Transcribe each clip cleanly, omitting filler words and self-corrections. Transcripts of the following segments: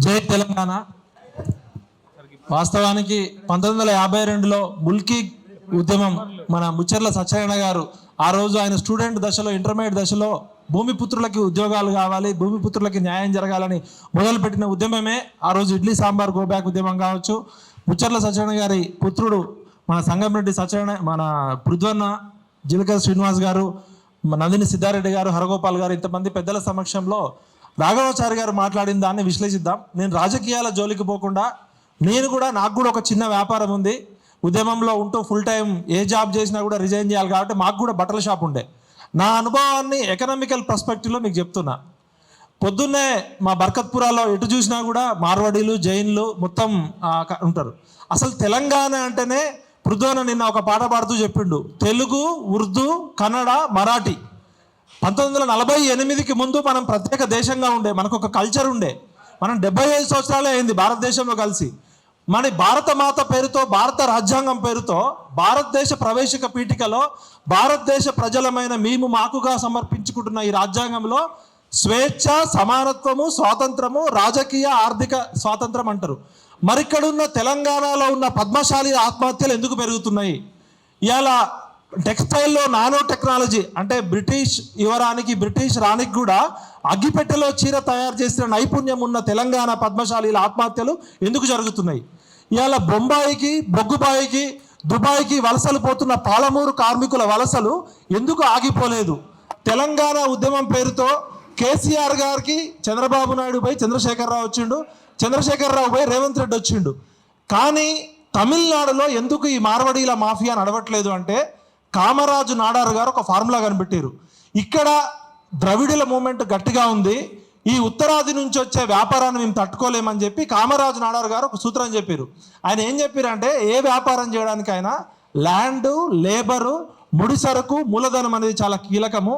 జై తెలంగాణ. వాస్తవానికి 1952లో ముల్కీ ఉద్యమం మన ముచ్చర్ల సత్యనారాయణ గారు ఆ రోజు ఆయన స్టూడెంట్ దశలో ఇంటర్మీడియట్ దశలో భూమిపుత్రులకి ఉద్యోగాలు కావాలి, భూమిపుత్రులకి న్యాయం జరగాలని మొదలుపెట్టిన ఉద్యమమే ఆ రోజు ఇడ్లీ సాంబార్ గోబ్యాక్ ఉద్యమం కావచ్చు. ముచ్చర్ల సత్యనారాయణ గారి పుత్రుడు మన సంగంరెడ్డి సత్యనారాయణ, మన పృథ్వన్న, జిలకల శ్రీనివాస్ గారు, నందిని సిద్ధారెడ్డి గారు, హరగోపాల్ గారు, ఇంతమంది పెద్దల సమక్షంలో రాఘవాచారి గారు మాట్లాడిన దాన్ని విశ్లేషిద్దాం. నేను రాజకీయాల జోలికి పోకుండా నాకు కూడా ఒక చిన్న వ్యాపారం ఉంది. ఉద్యమంలో ఉంటూ ఫుల్ టైం ఏ జాబ్ చేసినా కూడా రిజైన్ చేయాలి కాబట్టి మాకు కూడా బట్టల షాప్ ఉండే. నా అనుభవాన్ని ఎకనామికల్ పర్స్పెక్టివ్లో మీకు చెప్తున్నా. పొద్దున్నే మా బర్కత్పురాలో ఎటు చూసినా కూడా మార్వాడీలు, జైన్లు మొత్తం ఉంటారు. అసలు తెలంగాణ అంటేనే పృథ్వన నిన్న ఒక పాట పాడుతూ చెప్పిండు, తెలుగు, ఉర్దూ, కన్నడ, మరాఠీ. 1948కి ముందు మనం ప్రత్యేక దేశంగా ఉండే, మనకు ఒక కల్చర్ ఉండే. మనం 75 సంవత్సరాలే అయింది భారతదేశంలో కలిసి. మన భారత మాత పేరుతో, భారత రాజ్యాంగం పేరుతో, భారతదేశ ప్రవేశిక పీఠికలో భారతదేశ ప్రజలమైన మేము మాకుగా సమర్పించుకుంటున్న ఈ రాజ్యాంగంలో స్వేచ్ఛ, సమానత్వము, స్వాతంత్రము, రాజకీయ, ఆర్థిక స్వాతంత్రం అంటారు. మరిక్కడున్న తెలంగాణలో ఉన్న పద్మశాలి ఆత్మహత్యలు ఎందుకు పెరుగుతున్నాయి? ఇవాళ టెక్స్టైల్లో నానో టెక్నాలజీ అంటే బ్రిటిష్ యువరానికి, బ్రిటిష్ రానికి కూడా అగ్గిపెట్టెలో చీర తయారు చేసిన నైపుణ్యం ఉన్న తెలంగాణ పద్మశాలీల ఆత్మహత్యలు ఎందుకు జరుగుతున్నాయి? ఇవాళ బొంబాయికి, బొగ్గుబాయికి, దుబాయ్కి వలసలు పోతున్న పాలమూరు కార్మికుల వలసలు ఎందుకు ఆగిపోలేదు? తెలంగాణ ఉద్యమం పేరుతో కేసీఆర్ గారికి చంద్రబాబు నాయుడు పై చంద్రశేఖరరావు వచ్చిండు, చంద్రశేఖరరావు పై రేవంత్ రెడ్డి వచ్చిండు. కానీ తమిళనాడులో ఎందుకు ఈ మార్వడీల మాఫియా నడవట్లేదు అంటే కామరాజు నాడారు గారు ఒక ఫార్ములా కనిపెట్టారు. ఇక్కడ ద్రవిడుల మూమెంట్ గట్టిగా ఉంది, ఈ ఉత్తరాది నుంచి వచ్చే వ్యాపారాన్ని మేము తట్టుకోలేమని చెప్పి కామరాజు నాడారు గారు ఒక సూత్రం చెప్పారు. ఆయన ఏం చెప్పారంటే ఏ వ్యాపారం చేయడానికైనా ల్యాండు, లేబరు, ముడి సరుకు, మూలధనం అనేది చాలా కీలకము.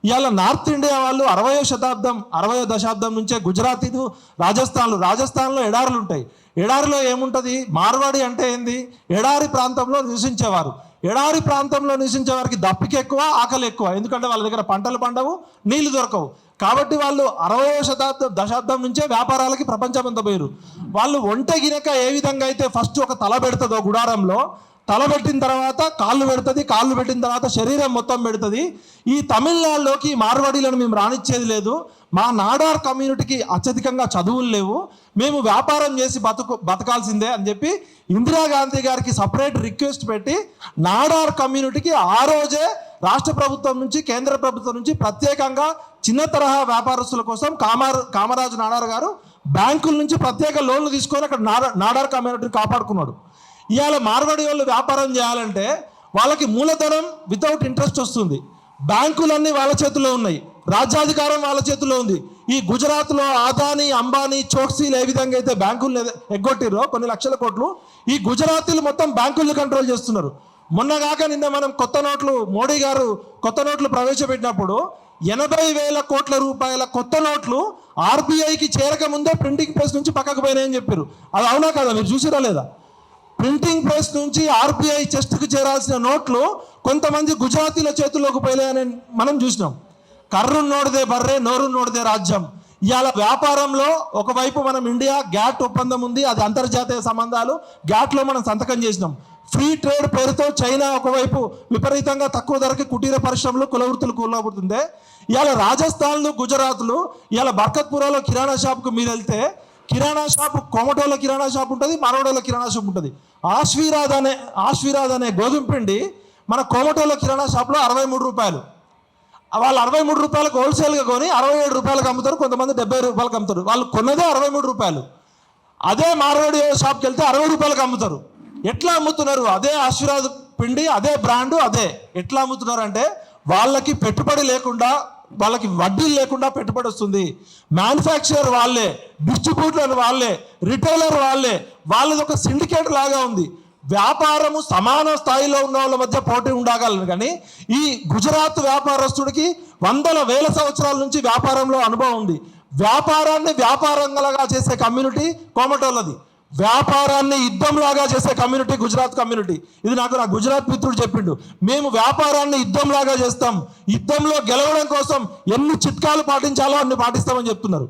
ఇవాళ నార్త్ ఇండియా వాళ్ళు 60వ దశాబ్దం నుంచే గుజరాతీలు, రాజస్థాన్లో ఎడారులు ఉంటాయి. ఎడారిలో ఏముంటుంది? మార్వాడి అంటే ఏంది? ఎడారి ప్రాంతంలో నివసించేవారు. ఎడారి ప్రాంతంలో నివసించే వారికి దప్పిక ఎక్కువ, ఆకలి ఎక్కువ. ఎందుకంటే వాళ్ళ దగ్గర పంటలు పండవు, నీళ్లు దొరకవు. కాబట్టి వాళ్ళు 60వ దశాబ్దం నుంచే వ్యాపారాలకి ప్రపంచం అంతా పోయారు. వాళ్ళు ఒంటె గినక ఏ విధంగా అయితే ఫస్ట్ ఒక తల పెడుతుందో గుడారంలో, తల పెట్టిన తర్వాత కాళ్ళు పెడుతుంది, కాళ్ళు పెట్టిన తర్వాత శరీరం మొత్తం పెడుతుంది. ఈ తమిళనాడులోకి మార్వాడీలను మేము రానిచ్చేది లేదు. మా నాడార్ కమ్యూనిటీకి అత్యధికంగా చదువులు లేవు, మేము వ్యాపారం చేసి బతకాల్సిందే అని చెప్పి ఇందిరాగాంధీ గారికి సపరేట్ రిక్వెస్ట్ పెట్టి నాడార్ కమ్యూనిటీకి ఆ రోజే రాష్ట్ర ప్రభుత్వం నుంచి, కేంద్ర ప్రభుత్వం నుంచి ప్రత్యేకంగా చిన్న తరహా వ్యాపారస్తుల కోసం కామరాజు నాడార్ గారు బ్యాంకుల నుంచి ప్రత్యేక లోన్లు తీసుకొని అక్కడ నాడార్ కమ్యూనిటీని కాపాడుకున్నాడు. ఇవాళ మార్వాడి వాళ్ళు వ్యాపారం చేయాలంటే వాళ్ళకి మూలధనం వితౌట్ ఇంట్రెస్ట్ వస్తుంది. బ్యాంకులన్నీ వాళ్ళ చేతుల్లో ఉన్నాయి, రాజ్యాధికారం వాళ్ళ చేతుల్లో ఉంది. ఈ గుజరాత్లో అదానీ, అంబానీ, చోక్సీలు ఏ విధంగా అయితే బ్యాంకులు ఎగ్గొట్టిరో కొన్ని లక్షల కోట్లు, ఈ గుజరాతీలు మొత్తం బ్యాంకుల్ని కంట్రోల్ చేస్తున్నారు. మొన్నగాక నిన్న మనం మోడీ గారు కొత్త నోట్లు ప్రవేశపెట్టినప్పుడు 80,000 కోట్ల రూపాయల కొత్త నోట్లు ఆర్బీఐకి చేరక ముందే ప్రింటింగ్ ప్రెస్ నుంచి పక్కకు పోయినాయని చెప్పారు. అది అవునా కదా? మీరు చూసిరా లేదా? ప్రింటింగ్ ప్రెస్ నుంచి ఆర్బీఐ చెస్ట్కి చేరాల్సిన నోట్లు కొంతమంది గుజరాతీల చేతుల్లోకి పోయాయని మనం చూసినాం. కర్రు నోడిదే బర్రే, నోరు నోడిదే రాజ్యం. ఇవాళ వ్యాపారంలో ఒకవైపు మనం ఇండియా గ్యాట్ ఒప్పందం ఉంది, అది అంతర్జాతీయ సంబంధాలు. గ్యాట్లో మనం సంతకం చేసినాం. ఫ్రీ ట్రేడ్ పేరుతో చైనా ఒకవైపు విపరీతంగా తక్కువ ధరకి కుటీర పరిశ్రమలు, కులవృత్తులు కూలబడుతుంది. ఇవాళ రాజస్థాన్లు, గుజరాత్లు, ఇవాళ బర్కత్పురాలో కిరాణా షాప్కు మీరు వెళ్తే కిరాణా షాప్, కోమటోళ్ళ కిరాణా షాప్ ఉంటుంది, మరవడోళ్ళ కిరాణా షాప్ ఉంటుంది. ఆశ్వీరాద్ అనే గోధుమ పిండి మన కోమటోళ్ళ కిరాణా షాప్లో 63 రూపాయలు. వాళ్ళు 63 రూపాయలకు హోల్సేల్గా కొని 67 రూపాయలకు అమ్ముతారు, కొంతమంది 70 రూపాయలకు అమ్ముతారు. వాళ్ళు కొన్నదే 63 రూపాయలు. అదే మార్వాడి షాప్కి వెళ్తే 60 రూపాయలకు అమ్ముతారు. ఎట్లా అమ్ముతున్నారు? అదే ఆశీర్వాద్ పిండి, అదే బ్రాండు, అదే. ఎట్లా అమ్ముతున్నారు అంటే వాళ్ళకి పెట్టుబడి లేకుండా, వాళ్ళకి వడ్డీలు లేకుండా పెట్టుబడి వస్తుంది. మ్యానుఫ్యాక్చరర్ వాళ్ళే, డిస్ట్రిబ్యూటర్ వాళ్ళే, రిటైలర్ వాళ్ళే. వాళ్ళది ఒక సిండికేట్ లాగా ఉంది. వ్యాపారము సమాన స్థాయిలో ఉన్న వాళ్ళ మధ్య పోటీ ఉండగలరు. కానీ ఈ గుజరాత్ వ్యాపారస్తుడికి 100,000 సంవత్సరాల నుంచి వ్యాపారంలో అనుభవం ఉంది. వ్యాపారాన్ని వ్యాపారంగా చేసే కమ్యూనిటీ కోమటోళ్ళది, వ్యాపారాన్ని యుద్ధంలాగా చేసే కమ్యూనిటీ గుజరాత్ కమ్యూనిటీ. ఇది నాకు నా గుజరాత్ మిత్రుడు చెప్పిండు. మేము వ్యాపారాన్ని యుద్ధంలాగా చేస్తాం, యుద్ధంలో గెలవడం కోసం ఎన్ని చిట్కాలు పాటించాలో అన్ని పాటిస్తామని చెప్తున్నారు.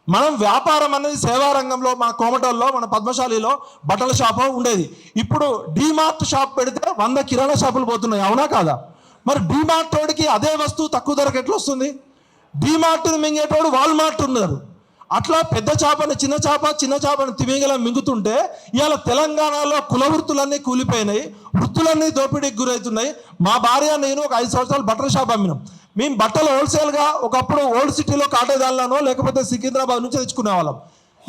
మనం వ్యాపారం అనేది సేవా రంగంలో మన కోమటల్లో మన పద్మశాలిలో బట్టల షాప్ ఉండేది. ఇప్పుడు డీమార్ట్ షాప్ పెడితే 100 కిరాణా షాపులు పోతున్నాయి, అవునా కాదా? మరి డీమార్ట్ తోడికి అదే వస్తువు తక్కువ ధరకు ఎట్లా వస్తుంది? డీమార్ట్ని మింగేటోడు వాల్మార్ట్ ఉన్నారు. అట్లా పెద్ద చేపని చిన్న చేపని తిమింగలం మింగుతుంటే ఇవాళ తెలంగాణలో కుల వృత్తులన్నీ కూలిపోయినాయి, వృత్తులన్నీ దోపిడీకి గురవుతున్నాయి. మా భార్య నేను ఒక 5 సంవత్సరాలు బట్టల షాప్ అమ్మినాం. మేము బట్టలు హోల్సేల్గా ఒకప్పుడు ఓల్డ్ సిటీలో కాటేదాన్లను లేకపోతే సికింద్రాబాద్ నుంచి తెచ్చుకునే వాళ్ళం.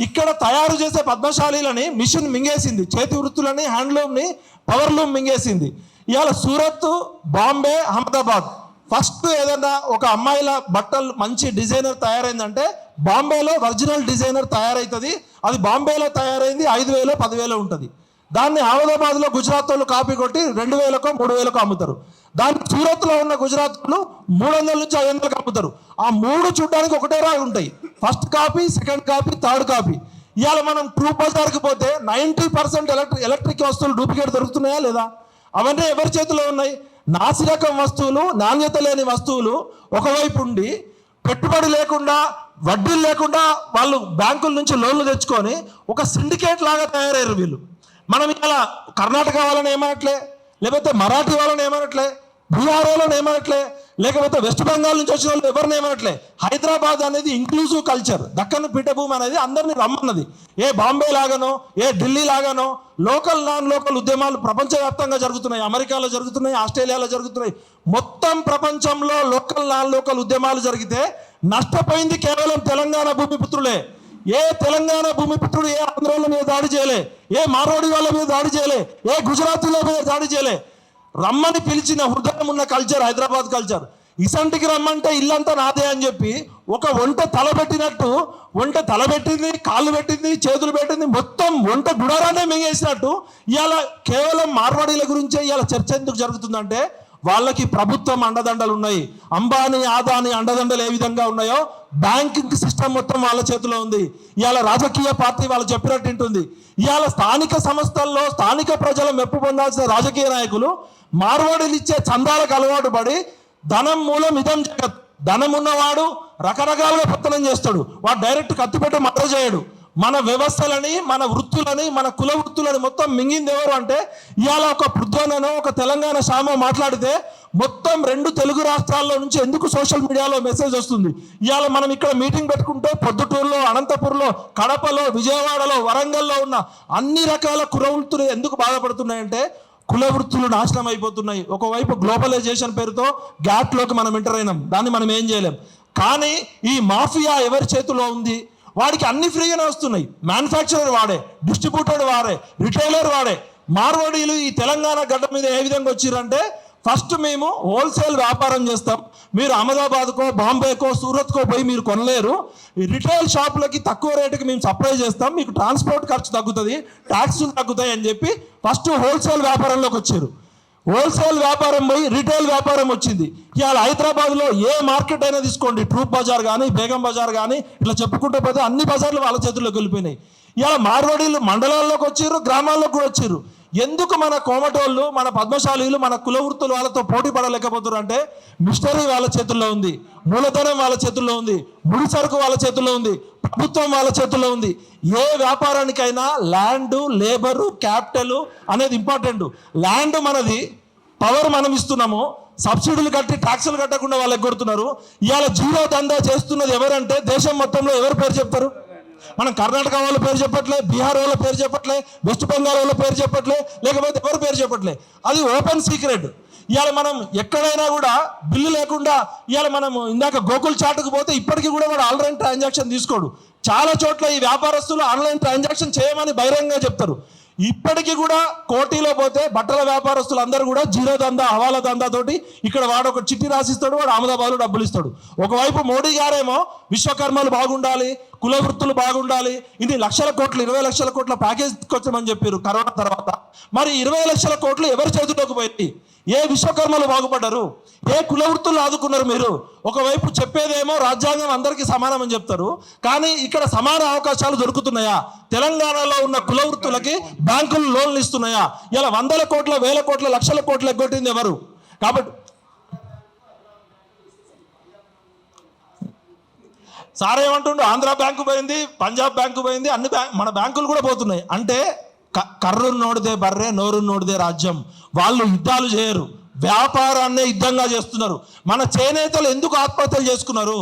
ఇక్కడ తయారు చేసే పద్మశాలీలని మిషన్ మింగేసింది, చేతి వృత్తులని హ్యాండ్లూమ్ని పవర్లూమ్ మింగేసింది. ఇవాళ సూరత్, బాంబే, అహ్మదాబాద్ ఫస్ట్ ఏదన్నా ఒక అమ్మాయిల బట్టలు మంచి డిజైనర్ తయారైందంటే బాంబేలో ఒరిజినల్ డిజైనర్ తయారవుతుంది. అది బాంబేలో తయారైంది 5,000 10,000 ఉంటుంది. దాన్ని అహ్మదాబాద్లో గుజరాత్ వాళ్ళు కాపీ కొట్టి 2,000కో 3,000కో అమ్ముతారు. దాన్ని సూరత్లో ఉన్న గుజరాత్ వాళ్ళు 300 నుంచి 500కి అమ్ముతారు. ఆ 3 చూడడానికి ఒకటే రాగా ఉంటాయి, first copy, second copy, third copy. ఇవాళ మనం ట్రూప్ బజార్కి పోతే 90% ఎలక్ట్రిక్ వస్తువులు డూప్లికేట్ దొరుకుతున్నాయా లేదా? అవన్నీ ఎవరి చేతిలో ఉన్నాయి? నాసిరకం వస్తువులు, నాణ్యత లేని వస్తువులు ఒకవైపు ఉండి పెట్టుబడి లేకుండా వడ్డీలు లేకుండా వాళ్ళు బ్యాంకుల నుంచి లోన్లు తెచ్చుకొని ఒక సిండికేట్ లాగా తయారయ్యారు వీళ్ళు. మనం ఇలా కర్ణాటక వాళ్ళని ఏమనట్లే, లేకపోతే మరాఠీ వాళ్ళని ఏమనట్లే, బీహార్ వాళ్ళని ఏమనట్లే, లేకపోతే వెస్ట్ బెంగాల్ నుంచి వచ్చిన వాళ్ళు ఎవరిని ఏమనట్లే. హైదరాబాద్ అనేది ఇంక్లూజివ్ కల్చర్, దక్కన్ పీఠభూమి అనేది అందరినీ రమ్మన్నది. ఏ బాంబే లాగానో ఏ ఢిల్లీ లాగానో లోకల్ నాన్ లోకల్ ఉద్యమాలు ప్రపంచవ్యాప్తంగా జరుగుతున్నాయి. అమెరికాలో జరుగుతున్నాయి, ఆస్ట్రేలియాలో జరుగుతున్నాయి. మొత్తం ప్రపంచంలో లోకల్ నాన్ లోకల్ ఉద్యమాలు జరిగితే నష్టపోయింది కేవలం తెలంగాణ భూమిపుత్రులే. ఏ తెలంగాణ భూమిపుత్రుడు ఏ ఆంధ్రోళ్ళ మీద దాడి చేయలే, ఏ మార్వాడి వాళ్ళ మీద దాడి చేయలే, ఏ గుజరాతీల మీద దాడి చేయలే. రమ్మని పిలిచిన హృదయం ఉన్న కల్చర్ హైదరాబాద్ కల్చర్. ఇసంటికి రమ్మంటే ఇల్లంతా నాదే అని చెప్పి ఒక వంట తలబెట్టినట్టు, వంట తలబెట్టింది, కాళ్ళు పెట్టింది, చేతులు పెట్టింది, మొత్తం వంట గుడారానే మింగేసినట్టు ఇవాళ కేవలం మార్వాడీల గురించే ఇవాళ చర్చ ఎందుకు జరుగుతుందంటే వాళ్ళకి ప్రభుత్వం అండదండలు ఉన్నాయి. అంబానీ, ఆదాని అండదండలు ఏ విధంగా ఉన్నాయో బ్యాంకింగ్ సిస్టమ్ మొత్తం వాళ్ళ చేతిలో ఉంది. ఇవాళ రాజకీయ పార్టీ వాళ్ళు చెప్పినట్టు ఉంటుంది. ఇవాళ స్థానిక సంస్థల్లో స్థానిక ప్రజల మెప్పు పొందాల్సిన రాజకీయ నాయకులు మార్వాడీలు ఇచ్చే చందాలకు అలవాటు పడి ధనం మూలం ఇదం జగత్, ధనం ఉన్నవాడు రకరకాలుగా పతనం చేస్తాడు. వాడు డైరెక్ట్ కత్తిపెట్టి మర్ర చేయడు. మన వ్యవస్థలని, మన వృత్తులని, మన కుల వృత్తులని మొత్తం మింగింది ఎవరు అంటే ఇవాళ ఒక పృథ్వనో ఒక తెలంగాణ శామో మాట్లాడితే మొత్తం 2 తెలుగు రాష్ట్రాల్లో నుంచి ఎందుకు సోషల్ మీడియాలో మెసేజ్ వస్తుంది. ఇవాళ మనం ఇక్కడ మీటింగ్ పెట్టుకుంటే పొద్దుటూరులో, అనంతపురంలో, కడపలో, విజయవాడలో, వరంగల్లో ఉన్న అన్ని రకాల కుల వృత్తులు ఎందుకు బాధపడుతున్నాయంటే కుల వృత్తులు నాశనం అయిపోతున్నాయి. ఒకవైపు గ్లోబలైజేషన్ పేరుతో గ్యాప్లోకి మనం ఎంటర్ అయినాం, దాన్ని మనం ఏం చేయలేం. కానీ ఈ మాఫియా ఎవరి చేతిలో ఉంది? వాడికి అన్ని ఫ్రీగానే వస్తున్నాయి. మ్యానుఫ్యాక్చరర్ వాడే, డిస్ట్రిబ్యూటర్ వాడే, రిటైలర్ వాడే. మార్వాడీలు ఈ తెలంగాణ గడ్డ మీద ఏ విధంగా వచ్చిరంటే ఫస్ట్ మేము హోల్సేల్ వ్యాపారం చేస్తాం, మీరు అహ్మదాబాద్కో, బాంబేకో, సూరత్కో పోయి మీరు కొనలేరు, రిటైల్ షాపులకి తక్కువ రేటుకి మేము సప్లై చేస్తాం, మీకు ట్రాన్స్పోర్ట్ ఖర్చు తగ్గుతుంది, ట్యాక్సులు తగ్గుతాయి అని చెప్పి ఫస్ట్ హోల్సేల్ వ్యాపారంలోకి వచ్చారు. హోల్సేల్ వ్యాపారం పోయి రిటైల్ వ్యాపారం వచ్చింది. ఇవాళ హైదరాబాద్లో ఏ మార్కెట్ అయినా తీసుకోండి, ట్రూప్ బజార్ కానీ, బేగం బజార్ కానీ, ఇట్లా చెప్పుకుంటూ పోతే అన్ని బజార్లు వాళ్ళ చేతుల్లోకి వెళ్ళిపోయినాయి. ఇవాళ మార్వాడీలు మండలాల్లోకి వచ్చారు, గ్రామాల్లోకి కూడా వచ్చారు. ఎందుకు మన కోమటోళ్ళు, మన పద్మశాలీలు, మన కుల వృత్తులు వాళ్ళతో పోటీ పడలేకపోతున్నారు అంటే మిషనరీ వాళ్ళ చేతుల్లో ఉంది, మూలధనం వాళ్ళ చేతుల్లో ఉంది, ముడి సరుకు వాళ్ళ చేతుల్లో ఉంది, ప్రభుత్వం వాళ్ళ చేతుల్లో ఉంది. ఏ వ్యాపారానికైనా ల్యాండ్, లేబరు, క్యాపిటల్ అనేది ఇంపార్టెంట్. ల్యాండ్ మనది, పవర్ మనం ఇస్తున్నాము, సబ్సిడీలు కట్టి ట్యాక్సులు కట్టకుండా వాళ్ళకి కొడుతున్నారు. ఇవాళ జీరో దందా చేస్తున్నది ఎవరంటే దేశం మొత్తంలో ఎవరు పేరు చెప్తారు? మనం కర్ణాటక వాళ్ళ పేరు చెప్పట్లే, బీహార్ వాళ్ళ పేరు చెప్పట్లే, వెస్ట్ బెంగాల్ వాళ్ళ పేరు చెప్పట్లే, లేకపోతే ఎవరు పేరు చెప్పట్లే. అది ఓపెన్ సీక్రెట్. ఇవాళ మనం ఎక్కడైనా కూడా బిల్లు లేకుండా ఇవాళ మనం ఇందాక గోకుల్ చాటుకు పోతే ఇప్పటికీ కూడా వాడు ఆన్లైన్ ట్రాన్సాక్షన్ తీసుకోడు. చాలా చోట్ల ఈ వ్యాపారస్తులు ఆన్లైన్ ట్రాన్సాక్షన్ చేయమని బహిరంగంగా చెప్తారు. ఇప్పటికీ కూడా కోటిలో పోతే బట్టల వ్యాపారస్తులు అందరూ కూడా జీరో దందా, హవాలా దందా తోటి ఇక్కడ వాడు ఒక చిట్టి రాసిస్తాడు, వాడు అహ్మదాబాద్లో డబ్బులు ఇస్తాడు. ఒకవైపు మోడీ గారేమో విశ్వకర్మలు బాగుండాలి, కుల వృత్తులు బాగుండాలి, ఇది 20 లక్షల కోట్ల ప్యాకేజ్ తీసుకొచ్చామని చెప్పారు కరోనా తర్వాత. మరి 20 లక్షల కోట్లు ఎవరి చేతిలోకి పోయింది? ఏ విశ్వకర్మలు బాగుపడ్డారు? ఏ కుల వృత్తులు ఆదుకున్నారు మీరు? ఒకవైపు చెప్పేదేమో రాజ్యాంగం అందరికీ సమానం అని చెప్తారు, కానీ ఇక్కడ సమాన అవకాశాలు దొరుకుతున్నాయా? తెలంగాణలో ఉన్న కుల వృత్తులకి బ్యాంకులు లోన్లు ఇస్తున్నాయా? ఇలా 100 కోట్ల, 1000 కోట్ల, లక్షల కోట్లు ఎగ్గొట్టింది ఎవరు? కాబట్టి సార్ ఏమంటుండు, ఆంధ్ర బ్యాంకు పోయింది, పంజాబ్ బ్యాంకు పోయింది, అన్ని మన బ్యాంకులు కూడా పోతున్నాయి. అంటే కర్రు నోడిదే బర్రె, నోరు నోడిదే రాజ్యం. వాళ్ళు యుద్ధాలు చేయరు, వ్యాపారాన్నే యుద్ధంగా చేస్తున్నారు. మన చేనేతలు ఎందుకు ఆత్మహత్యలు చేసుకున్నారు?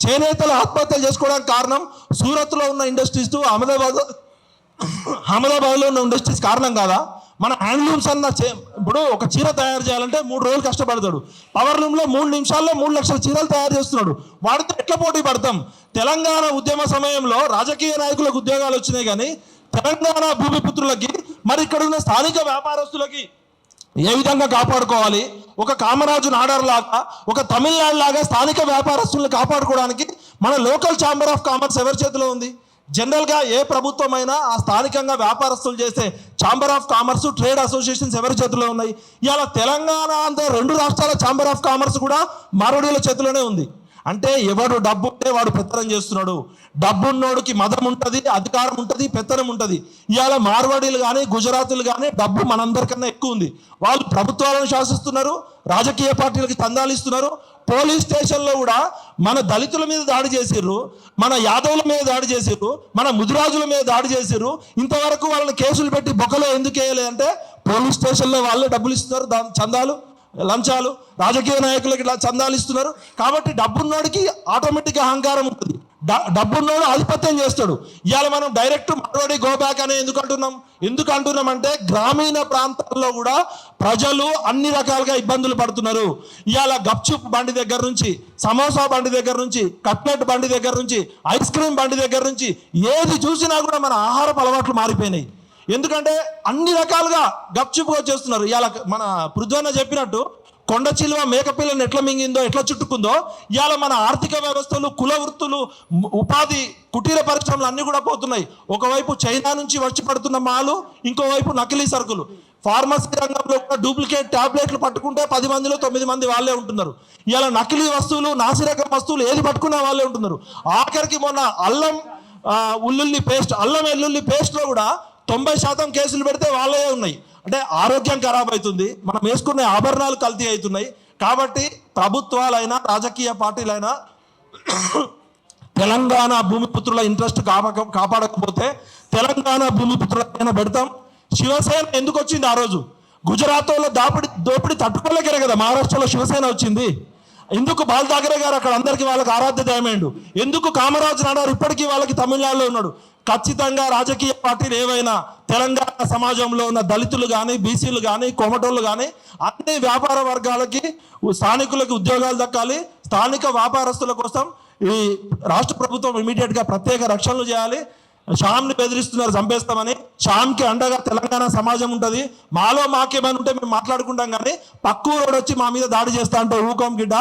చేనేతలు ఆత్మహత్యలు చేసుకోవడానికి కారణం సూరత్లో ఉన్న ఇండస్ట్రీస్, అహ్మదాబాద్లో ఉన్న ఇండస్ట్రీస్ కారణం కాదా? మన హ్యాండ్లూమ్స్ అన్న ఇప్పుడు ఒక చీర తయారు చేయాలంటే 3 రోజులు కష్టపడతాడు. పవర్ లూమ్లో 3 నిమిషాల్లో 3 లక్షల చీరలు తయారు చేస్తున్నాడు. వాడితో ఎట్లా పోటీ పడతాం? తెలంగాణ ఉద్యమ సమయంలో రాజకీయ నాయకులకు ఉద్యోగాలు వచ్చినాయి, కానీ తెలంగాణ భూమిపుత్రులకి, మరి ఇక్కడ ఉన్న స్థానిక వ్యాపారస్తులకి ఏ విధంగా కాపాడుకోవాలి? ఒక కామరాజు నాడార్ లాగా, ఒక తమిళనాడు లాగా స్థానిక వ్యాపారస్తులను కాపాడుకోవడానికి మన లోకల్ ఛాంబర్ ఆఫ్ కామర్స్ ఎవరి చేతిలో ఉంది? జనరల్గా ఏ ప్రభుత్వమైనా ఆ స్థానికంగా వ్యాపారస్తులు చేసే chamber of commerce, trade associations ఎవరి చేతిలో ఉన్నాయి? ఇవాళ తెలంగాణ ఆంధ్ర 2 రాష్ట్రాల ఛాంబర్ ఆఫ్ కామర్స్ కూడా మారోడీల చేతిలోనే ఉంది. అంటే ఎవడు డబ్బు ఉంటే వాడు పెత్తనం చేస్తున్నాడు. డబ్బున్నోడికి మదం ఉంటుంది, అధికారం ఉంటుంది, పెత్తనం ఉంటుంది. ఇవాళ మార్వాడీలు కానీ గుజరాతీలు కానీ డబ్బు మనందరికన్నా ఎక్కువ ఉంది. వాళ్ళు ప్రభుత్వాలను శాసిస్తున్నారు, రాజకీయ పార్టీలకి చందాలు ఇస్తున్నారు. పోలీస్ స్టేషన్లో కూడా మన దళితుల మీద దాడి చేసిర్రు, మన యాదవుల మీద దాడి చేసిర్రు, మన ముదిరాజుల మీద దాడి చేసిర్రు. ఇంతవరకు వాళ్ళని కేసులు పెట్టి బొక్కలో ఎందుకు వేయలేదంటే పోలీస్ స్టేషన్లో వాళ్ళే డబ్బులు ఇస్తున్నారు, చందాలు, లంచాలు. రాజకీయ నాయకులకి చందాలు ఇస్తున్నారు. కాబట్టి డబ్బున్నోడికి ఆటోమేటిక్గా అహంకారం ఉంటుంది, డబ్బున్నోడు ఆధిపత్యం చేస్తాడు. ఇవాళ మనం డైరెక్ట్ మార్వాడి గో బ్యాక్ అని ఎందుకు అంటున్నాం అంటే గ్రామీణ ప్రాంతాల్లో కూడా ప్రజలు అన్ని రకాలుగా ఇబ్బందులు పడుతున్నారు. ఇవాళ గప్చుప్ బండి దగ్గర నుంచి, సమోసా బండి దగ్గర నుంచి, కట్లెట్ బండి దగ్గర నుంచి, ఐస్ క్రీమ్ బండి దగ్గర నుంచి ఏది చూసినా కూడా మన ఆహారపు అలవాట్లు మారిపోయినాయి. ఎందుకంటే అన్ని రకాలుగా గప్చుప్గా చేస్తున్నారు. ఇవాళ మన పృథ్వన్న చెప్పినట్టు కొండ చిలువ మేకపిల్లని ఎట్లా మింగిందో, ఎట్లా చుట్టుకుందో, ఇవాళ మన ఆర్థిక వ్యవస్థలు, కుల వృత్తులు, ఉపాధి, కుటీర పరిశ్రమలు అన్నీ కూడా పోతున్నాయి. ఒకవైపు చైనా నుంచి వచ్చి పడుతున్న మాలు, ఇంకోవైపు నకిలీ సరుకులు. ఫార్మసీ రంగంలో కూడా డూప్లికేట్ ట్యాబ్లెట్లు పట్టుకుంటే 10 మందిలో 9 మంది వాళ్ళే ఉంటున్నారు. ఇవాళ నకిలీ వస్తువులు, నాసిరకం వస్తువులు ఏది పట్టుకున్నా వాళ్ళే ఉంటున్నారు. ఆఖరికి మొన్న అల్లం వెల్లుల్లి పేస్ట్లో కూడా 90% కేసులు పెడితే వాళ్ళే ఉన్నాయి. అంటే ఆరోగ్యం ఖరాబ్ అవుతుంది, మనం వేసుకునే ఆభరణాలు కల్తీ అవుతున్నాయి. కాబట్టి ప్రభుత్వాలైనా రాజకీయ పార్టీలైనా తెలంగాణ భూమిపుత్రుల ఇంట్రెస్ట్ కాపాడకపోతే తెలంగాణ భూమిపుత్రులైనా పెడతాం. శివసేన ఎందుకు వచ్చింది ఆ రోజు? గుజరాత్లో దోపిడి తట్టుకోలేకనే కదా మహారాష్ట్రలో శివసేన వచ్చింది. ఎందుకు బాల్ ఠాకరే గారు అక్కడ అందరికీ వాళ్ళకి ఆరాధ్య దయమైండు? ఎందుకు కామరాజు నాడారు ఇప్పటికీ వాళ్ళకి తమిళనాడులో ఉన్నాడు? ఖచ్చితంగా రాజకీయ పార్టీలు ఏవైనా తెలంగాణ సమాజంలో ఉన్న దళితులు కానీ, బీసీలు కానీ, కోమటోళ్ళు కానీ అన్ని వ్యాపార వర్గాలకి, స్థానికులకి ఉద్యోగాలు దక్కాలి. స్థానిక వ్యాపారస్తుల కోసం ఈ రాష్ట్ర ప్రభుత్వం ఇమీడియట్గా ప్రత్యేక రక్షణలు చేయాలి. శ్యామ్ని బెదిరిస్తున్నారు, చంపేస్తామని. శ్యామ్కి అండగా తెలంగాణ సమాజం ఉంటుంది. మాలో మాకేమైనా ఉంటే మేము మాట్లాడుకుంటాం, కానీ పక్కూరోడు వచ్చి మా మీద దాడి చేస్తా అంటే ఊకోం గిడ్డ.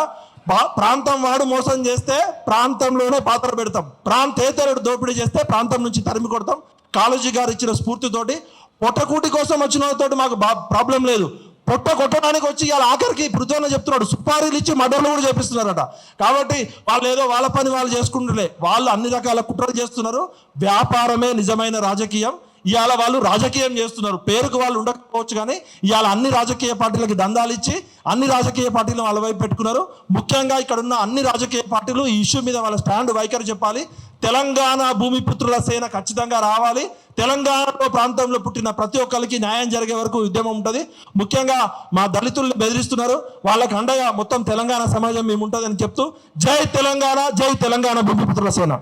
ప్రాంతం వాడు మోసం చేస్తే ప్రాంతంలోనే పాత్ర పెడతాం, ప్రాంతేతరుడు దోపిడీ చేస్తే ప్రాంతం నుంచి తరిమి కొడతాం. కాళోజీ గారు ఇచ్చిన స్ఫూర్తితోటి పొట్టకూటి కోసం వచ్చిన వాళ్ళతోటి మాకు ప్రాబ్లం లేదు. పొట్ట కొట్టడానికి వచ్చి ఇవాళ ఆఖరికి పృథ్వన్న చెప్తున్నాడు సుపారీలు ఇచ్చి మర్డర్లు కూడా చేపిస్తున్నారట. కాబట్టి వాళ్ళు ఏదో వాళ్ళ పని వాళ్ళు చేసుకుంటులే, వాళ్ళు అన్ని రకాల కుట్రలు చేస్తున్నారు. వ్యాపారమే నిజమైన రాజకీయం. ఇవాళ వాళ్ళు రాజకీయం చేస్తున్నారు, పేరుకు వాళ్ళు ఉండకపోవచ్చు, కానీ ఇవాళ అన్ని రాజకీయ పార్టీలకి దందాలు ఇచ్చి అన్ని రాజకీయ పార్టీలను వాళ్ళ వైపు పెట్టుకున్నారు. ముఖ్యంగా ఇక్కడ ఉన్న అన్ని రాజకీయ పార్టీలు ఈ ఇష్యూ మీద వాళ్ళ స్టాండ్ వైఖరి చెప్పాలి. తెలంగాణ భూమిపుత్రుల సేన ఖచ్చితంగా రావాలి. తెలంగాణలో ప్రాంతంలో పుట్టిన ప్రతి ఒక్కరికి న్యాయం జరిగే వరకు ఉద్యమం ఉంటుంది. ముఖ్యంగా మా దళితుల్ని బెదిరిస్తున్నారు, వాళ్ళకి అండగా మొత్తం తెలంగాణ సమాజం మేము ఉంటుందని చెప్తూ జై తెలంగాణ, జై తెలంగాణ భూమిపుత్రుల సేన.